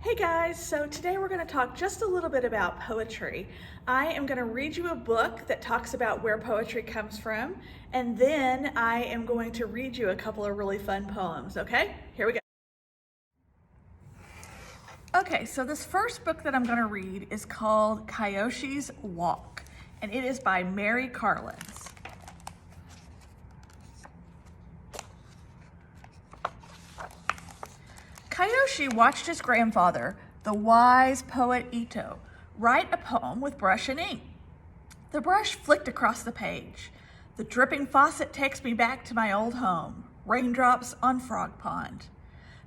Hey guys, so today we're going to talk just a little bit about poetry. I am going to read you a book that talks about where poetry comes from, and then I am going to read you a couple of really fun poems, okay? Here we go. Okay, so this first book that I'm going to read is called Kyoshis Walk, and it is by Mary Carlins. Kyoshi watched his grandfather, the wise poet Ito, write a poem with brush and ink. The brush flicked across the page. The dripping faucet takes me back to my old home, raindrops on Frog Pond.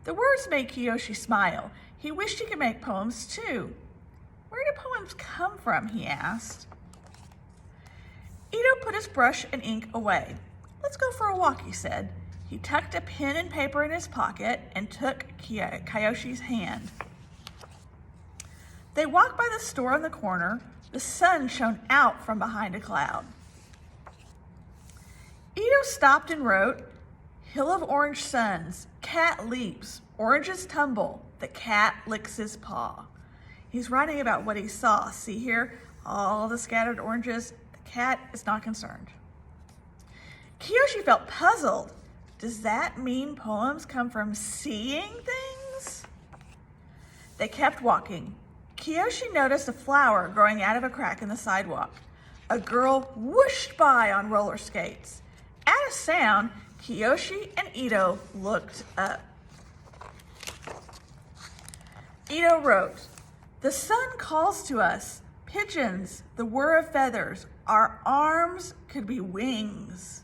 The words made Kyoshi smile. He wished he could make poems too. Where do poems come from, he asked. Ito put his brush and ink away. Let's go for a walk, he said. He tucked a pen and paper in his pocket and took Kyoshi's hand. They walked by the store on the corner. The sun shone out from behind a cloud. Ito stopped and wrote, Hill of orange suns, cat leaps, oranges tumble, the cat licks his paw. He's writing about what he saw. See here, all the scattered oranges. The cat is not concerned. Kyoshi felt puzzled. Does that mean poems come from seeing things? They kept walking. Kyoshi noticed a flower growing out of a crack in the sidewalk. A girl whooshed by on roller skates. At a sound, Kyoshi and Ito looked up. Ito wrote, The sun calls to us, pigeons, the whir of feathers, our arms could be wings.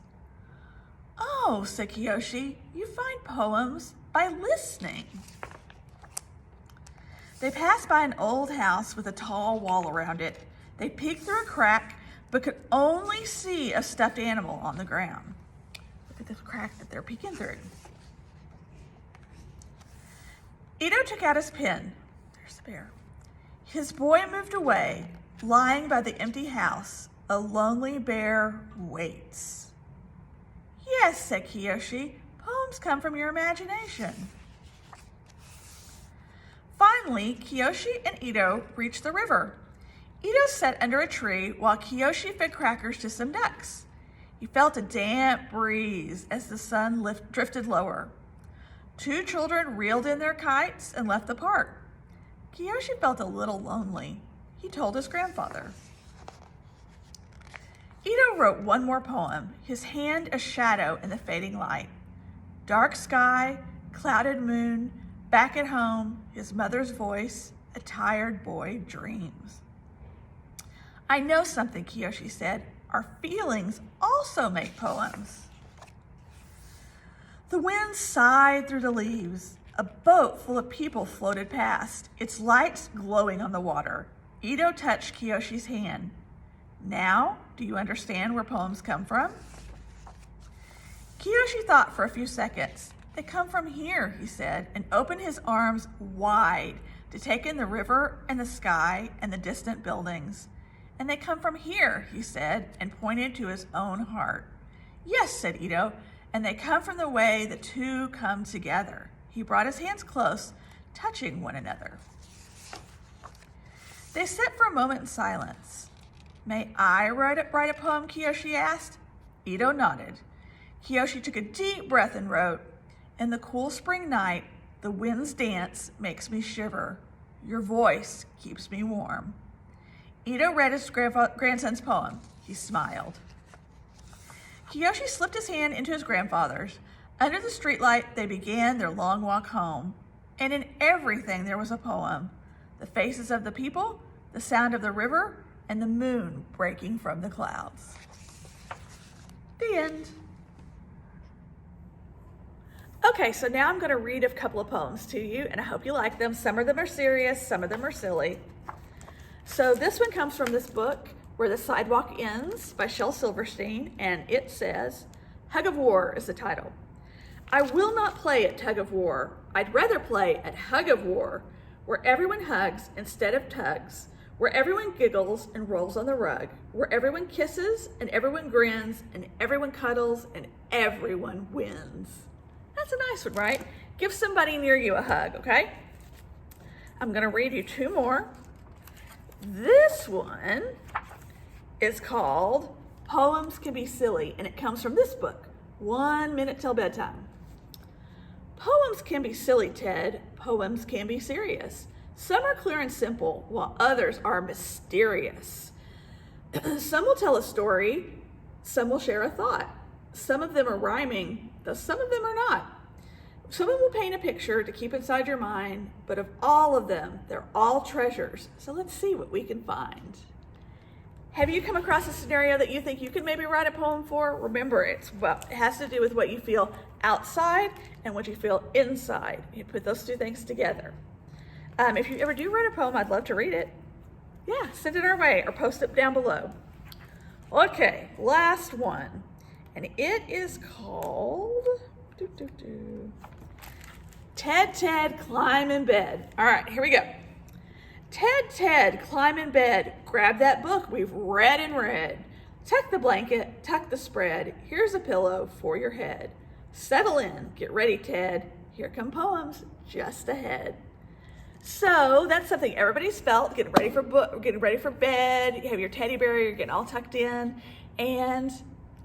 Oh, said Kyoshi, you find poems by listening. They passed by an old house with a tall wall around it. They peeked through a crack, but could only see a stuffed animal on the ground. Look at this crack that they're peeking through. Ito took out his pen. There's the bear. His boy moved away, lying by the empty house. A lonely bear waits. Yes, said Kyoshi, poems come from your imagination. Finally, Kyoshi and Ito reached the river. Ito sat under a tree while Kyoshi fed crackers to some ducks. He felt a damp breeze as the sun drifted lower. Two children reeled in their kites and left the park. Kyoshi felt a little lonely. He told his grandfather. Ito wrote one more poem, his hand a shadow in the fading light. Dark sky, clouded moon, back at home, his mother's voice, a tired boy dreams. I know something, Kyoshi said. Our feelings also make poems. The wind sighed through the leaves. A boat full of people floated past, its lights glowing on the water. Ito touched Kyoshi's hand. Now, do you understand where poems come from? Kyoshi thought for a few seconds. They come from here, he said, and opened his arms wide to take in the river and the sky and the distant buildings. And they come from here, he said, and pointed to his own heart. Yes, said Ito, and they come from the way the two come together. He brought his hands close, touching one another. They sat for a moment in silence. May I write a poem, Kyoshi asked. Ito nodded. Kyoshi took a deep breath and wrote, In the cool spring night, the wind's dance makes me shiver. Your voice keeps me warm. Ito read his grandson's poem. He smiled. Kyoshi slipped his hand into his grandfather's. Under the streetlight, they began their long walk home. And in everything there was a poem. The faces of the people, the sound of the river, and the moon breaking from the clouds. The end. Okay, so now I'm going to read a couple of poems to you, and I hope you like them. Some of them are serious, some of them are silly. So this one comes from this book, Where the Sidewalk Ends, by Shel Silverstein, and it says, Hug of War is the title. I will not play at tug of war. I'd rather play at hug of war, where everyone hugs instead of tugs, where everyone giggles and rolls on the rug, where everyone kisses and everyone grins and everyone cuddles and everyone wins. That's a nice one, right? Give somebody near you a hug, okay? I'm gonna read you two more. This one is called Poems Can Be Silly, and it comes from this book, 1 Minute Till Bedtime. Poems can be silly, Ted. Poems can be serious. Some are clear and simple, while others are mysterious. Some will tell a story, some will share a thought. Some of them are rhyming, though some of them are not. Some will paint a picture to keep inside your mind, but of all of them, they're all treasures. So let's see what we can find. Have you come across a scenario that you think you could maybe write a poem for? Remember, it has to do with what you feel outside and what you feel inside. You put those two things together. If you ever do write a poem, I'd love to read it. Yeah, send it our way or post it down below. Okay, last one. And it is called Ted, climb in bed. All right, here we go. Ted, climb in bed. Grab that book we've read and read. Tuck the blanket, tuck the spread. Here's a pillow for your head. Settle in, get ready, Ted. Here come poems just ahead. So that's something everybody's felt, getting ready for bed. You have your teddy bear, you're getting all tucked in, and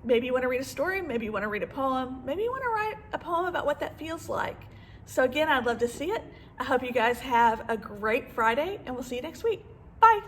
maybe you want to read a story, maybe you want to read a poem, maybe you want to write a poem about what that feels like. So again, I'd love to see it. I hope you guys have a great Friday, and we'll see you next week. Bye.